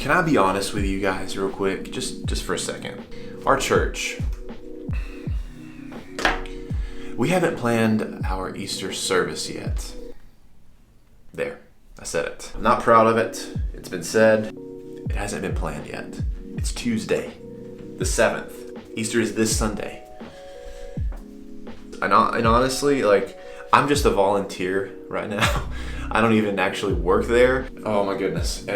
Can I be honest with you guys real quick? Just for a second. Our church, we haven't planned our Easter service yet. There, I said it. I'm not proud of it. It's been said. It hasn't been planned yet. It's Tuesday, the 7th. Easter is this Sunday. And honestly, I'm just a volunteer right now. I don't even actually work there. Oh my goodness.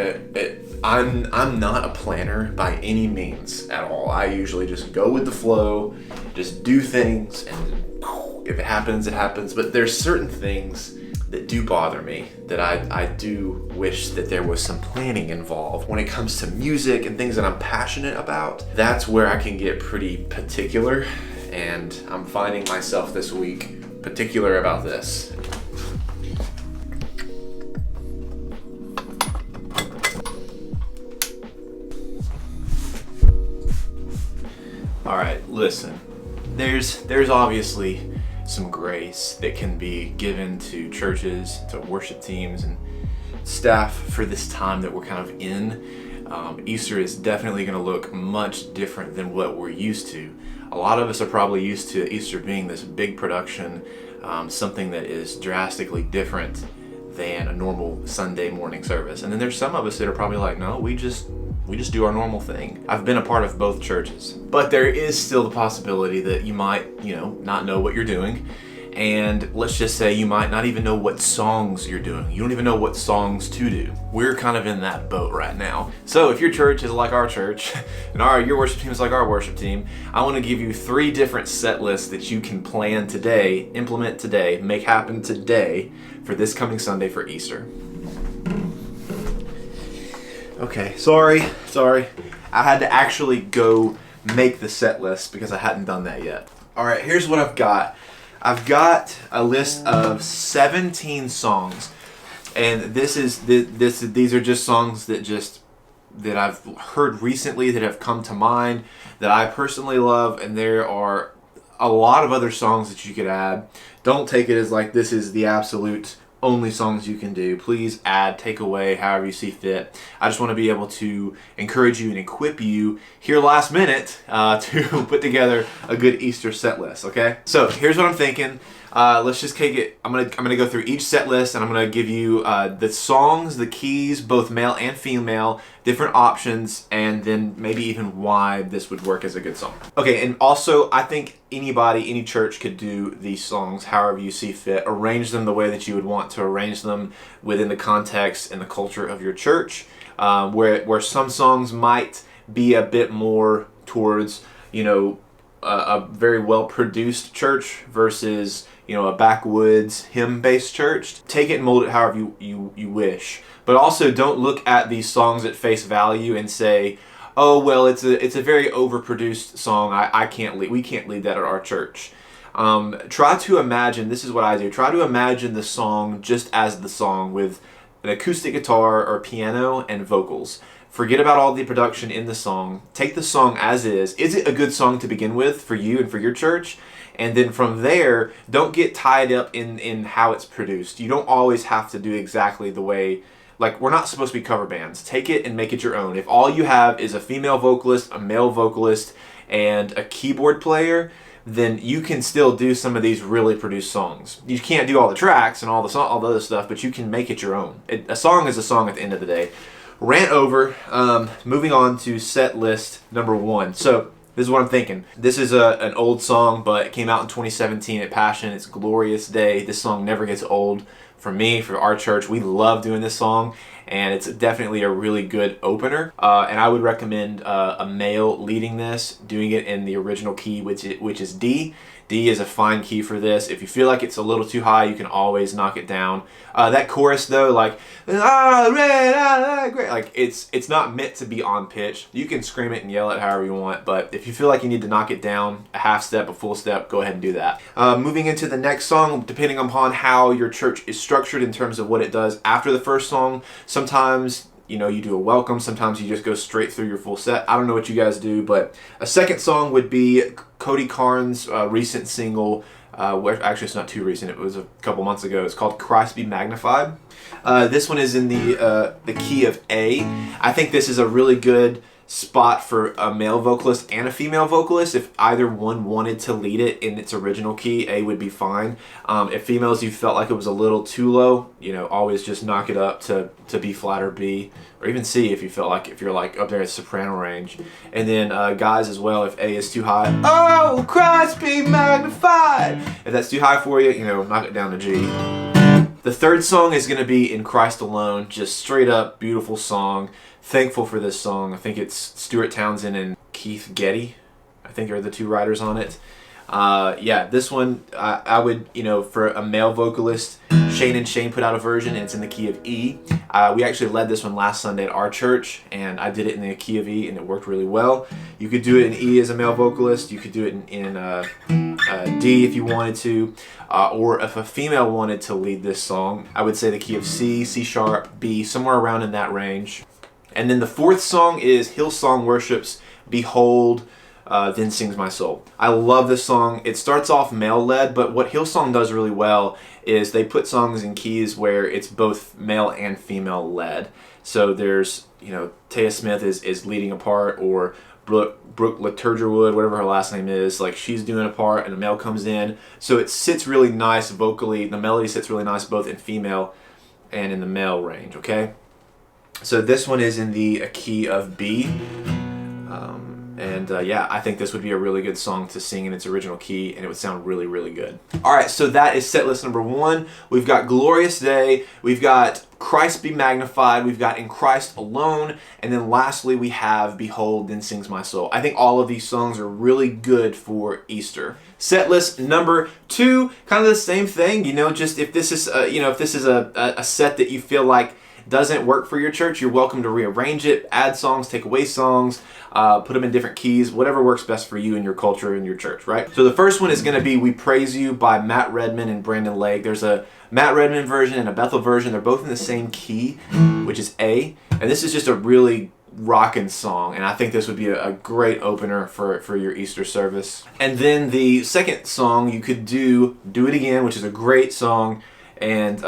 I'm not a planner by any means at all. I usually just go with the flow, just do things, and if it happens, it happens. But there's certain things that do bother me, that I do wish that there was some planning involved. When it comes to music and things that I'm passionate about, that's where I can get pretty particular, and I'm finding myself this week particular about this. All right, listen, there's obviously some grace that can be given to churches, to worship teams, and staff for this time that we're kind of in. Easter is definitely going to look much different than what we're used to. A lot of us are probably used to Easter being this big production, something that is drastically different than a normal Sunday morning service. And then there's some of us that are probably like, no, we just do our normal thing. I've been a part of both churches, but there is still the possibility that you might, not know what you're doing. And let's just say you might not even know what songs you're doing. You don't even know what songs to do. We're kind of in that boat right now. So if your church is like our church, and your worship team is like our worship team, I want to give you 3 different set lists that you can plan today, implement today, make happen today for this coming Sunday for Easter. Okay, sorry. I had to actually go make the set list because I hadn't done that yet. All right, here's what I've got. I've got a list of 17 songs, and these are just songs that I've heard recently that have come to mind that I personally love, and there are a lot of other songs that you could add. Don't take it as like this is the absolute only songs you can do. Please add, take away, however you see fit. I just want to be able to encourage you and equip you here last minute to put together a good Easter set list, okay? So here's what I'm thinking. Let's just take it. I'm gonna go through each set list, and I'm gonna give you the songs, the keys, both male and female, different options, and then maybe even why this would work as a good song. Okay, and also I think any church could do these songs however you see fit. Arrange them the way that you would want to arrange them within the context and the culture of your church. Where some songs might be a bit more towards a very well produced church versus a backwoods hymn-based church. Take it and mold it however you wish. But also don't look at these songs at face value and say, oh well, it's a very overproduced song. We can't lead that at our church. Try to imagine, this is what I do, try to imagine the song just as the song with an acoustic guitar or piano and vocals. Forget about all the production in the song. Take the song as is. Is it a good song to begin with for you and for your church? And then from there, don't get tied up in how it's produced. You don't always have to do exactly the way, we're not supposed to be cover bands. Take it and make it your own. If all you have is a female vocalist, a male vocalist, and a keyboard player, then you can still do some of these really produced songs. You can't do all the tracks and all the other stuff, but you can make it your own. A song is a song at the end of the day. Rant over. Moving on to set list number 1. So this is what I'm thinking. This is an old song, but it came out in 2017 at Passion. It's Glorious Day. This song never gets old for me, for our church. We love doing this song, and it's definitely a really good opener. And I would recommend a male leading this, doing it in the original key, which is D. D is a fine key for this. If you feel like it's a little too high, you can always knock it down. That chorus though, it's not meant to be on pitch. You can scream it and yell it however you want, but if you feel like you need to knock it down a half step, a full step, go ahead and do that. Moving into the next song, depending upon how your church is structured in terms of what it does after the first song, sometimes you do a welcome. Sometimes you just go straight through your full set. I don't know what you guys do, but a second song would be Cody Carnes' recent single. Actually, it's not too recent. It was a couple months ago. It's called "Christ Be Magnified." This one is in the key of A. I think this is a really good spot for a male vocalist and a female vocalist. If either one wanted to lead it in its original key, A would be fine. If females, you felt like it was a little too low, always just knock it up to B flat or B, or even C if you're like up there at soprano range. And then guys as well, if A is too high, oh, Christ be magnified. If that's too high for you, knock it down to G. The third song is going to be In Christ Alone, just straight up beautiful song. Thankful for this song. I think it's Stuart Townsend and Keith Getty, I think are the two writers on it. This one, I would, for a male vocalist, Shane and Shane put out a version, and it's in the key of E. We actually led this one last Sunday at our church, and I did it in the key of E, and it worked really well. You could do it in E as a male vocalist. You could do it in D if you wanted to. Or if a female wanted to lead this song, I would say the key of C, C sharp, B, somewhere around in that range. And then the fourth song is Hillsong Worship's Behold, Then Sings My Soul. I love this song. It starts off male-led, but what Hillsong does really well is they put songs in keys where it's both male and female-led. So there's, Taya Smith is leading a part, or Brooke Liturgerwood, whatever her last name is, like she's doing a part and a male comes in. So it sits really nice vocally. The melody sits really nice both in female and in the male range, okay? So this one is in the key of B. I think this would be a really good song to sing in its original key, and it would sound really, really good. All right, so that is set list number 1. We've got Glorious Day. We've got Christ Be Magnified. We've got In Christ Alone. And then lastly, we have Behold, Then Sings My Soul. I think all of these songs are really good for Easter. Set list number 2, kind of the same thing. Just if this is, a set that you feel like doesn't work for your church, you're welcome to rearrange it, add songs, take away songs, put them in different keys, whatever works best for you and your culture and your church, right? So the first one is going to be We Praise You by Matt Redman and Brandon Lake. There's a Matt Redman version and a Bethel version. They're both in the same key, which is A. And this is just a really rockin' song, and I think this would be a great opener for your Easter service. And then the second song, you could do It Again, which is a great song. And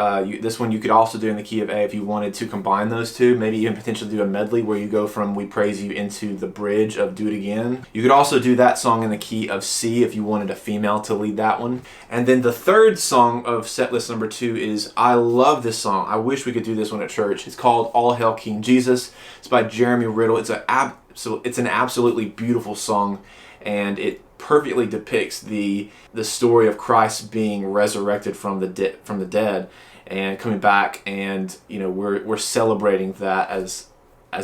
this one you could also do in the key of A if you wanted to combine those two. Maybe even potentially do a medley where you go from We Praise You into the bridge of Do It Again. You could also do that song in the key of C if you wanted a female to lead that one. And then the third song of set list number 2 is, I love this song. I wish we could do this one at church. It's called All Hail King Jesus. It's by Jeremy Riddle. It's an absolutely beautiful song, and it perfectly depicts the story of Christ being resurrected from the dead and coming back, and we're celebrating that as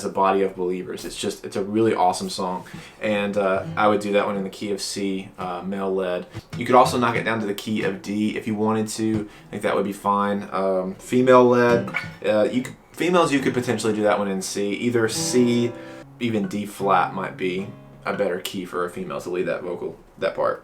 a body of believers. It's a really awesome song, and I would do that one in the key of C, male led. You could also knock it down to the key of D if you wanted to. I think that would be fine. Female led, females you could potentially do that one in C. Either C, even D flat might be a better key for a female to lead that part.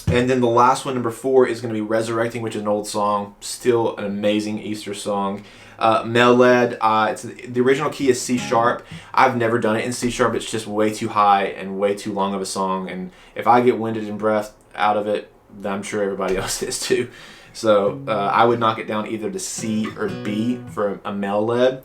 And then the last one, number 4, is going to be Resurrecting, which is an old song, still an amazing Easter song. Male led, the original key is C sharp. I've never done it in C sharp. It's just way too high and way too long of a song, and if I get winded and breath out of it, then I'm sure everybody else is too. So I would knock it down either to C or B for a male led.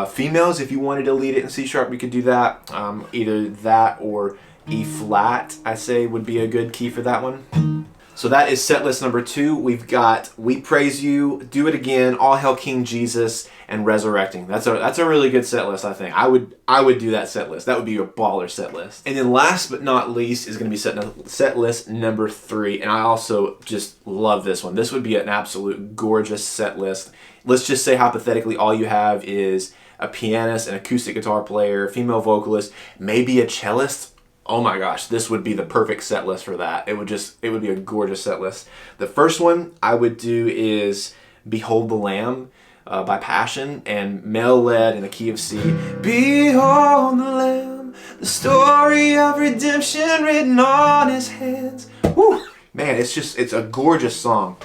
Females, if you wanted to lead it in C sharp, you could do that. Either that or E flat, I say, would be a good key for that one. So that is set list number 2. We've got We Praise You, Do It Again, All Hail King Jesus, and Resurrecting. That's a really good set list, I think. I would do that set list. That would be your baller set list. And then last but not least is going to be set list number 3. And I also just love this one. This would be an absolute gorgeous set list. Let's just say hypothetically all you have is a pianist, an acoustic guitar player, female vocalist, maybe a cellist. Oh my gosh, this would be the perfect set list for that. It would be a gorgeous set list. The first one I would do is Behold the Lamb by Passion, and male led in the key of C. Behold the Lamb, the story of redemption written on his hands. Woo! Man, it's a gorgeous song.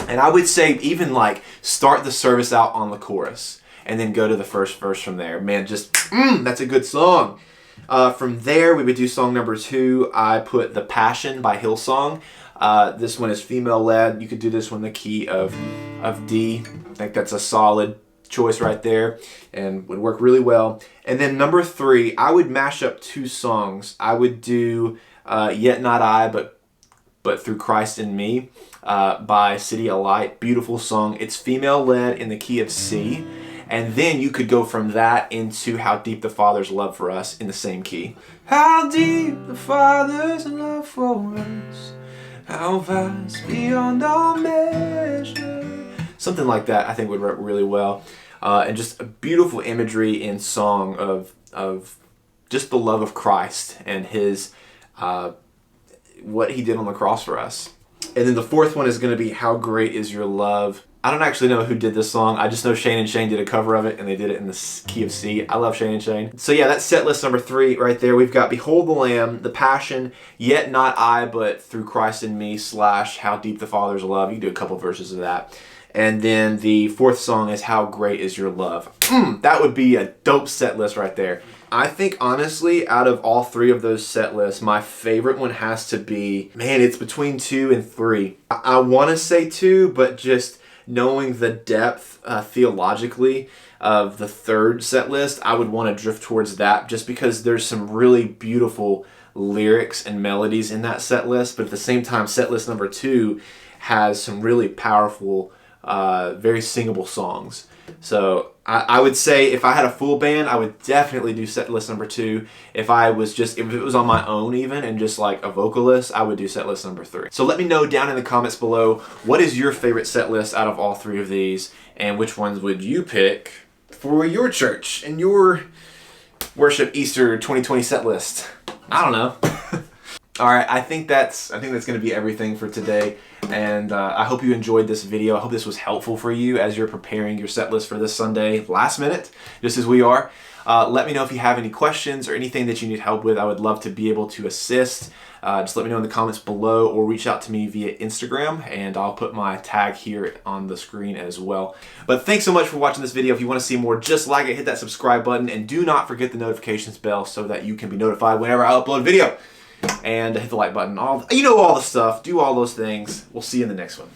And I would say even start the service out on the chorus. and then go to the first verse from there. Man, just, that's a good song. From there, we would do song number 2. I put The Passion by Hillsong. This one is female-led. You could do this one in the key of D. I think that's a solid choice right there and would work really well. And then number 3, I would mash up 2 songs. I would do Yet Not I, but Through Christ in Me by City of Light. Beautiful song. It's female-led in the key of C. And then you could go from that into How Deep the Father's Love for Us in the same key. How deep the Father's love for us, how vast beyond all measure. Something like that I think would work really well. And just a beautiful imagery in song of just the love of Christ and his what he did on the cross for us. And then the 4th one is going to be How Great Is Your Love. I don't actually know who did this song. I just know Shane and Shane did a cover of it, and they did it in the key of C. I love Shane and Shane. So yeah, that's set list number 3 right there. We've got Behold the Lamb, The Passion, Yet Not I, but Through Christ in Me / How Deep the Father's Love. You can do a couple verses of that. And then the 4th song is How Great Is Your Love. That would be a dope set list right there. I think, honestly, out of all 3 of those set lists, my favorite one has to be, man, it's between 2 and 3. I want to say 2, but just knowing the depth theologically of the 3rd set list, I would want to drift towards that just because there's some really beautiful lyrics and melodies in that set list. But at the same time, set list number 2 has some really powerful, very singable songs. So I would say if I had a full band, I would definitely do set list number 2. If it was on my own even and just like a vocalist, I would do set list number 3. So let me know down in the comments below, what is your favorite set list out of all 3 of these, and which ones would you pick for your church and your Worship Easter 2020 set list? I don't know. All right, I think that's going to be everything for today, and I hope you enjoyed this video. I hope this was helpful for you as you're preparing your set list for this Sunday, last minute, just as we are. Let me know if you have any questions or anything that you need help with. I would love to be able to assist. Just let me know in the comments below or reach out to me via Instagram, and I'll put my tag here on the screen as well. But thanks so much for watching this video. If you want to see more just like it, hit that subscribe button, and do not forget the notifications bell so that you can be notified whenever I upload a video. And hit the like button. You know all the stuff. Do all those things. We'll see you in the next one.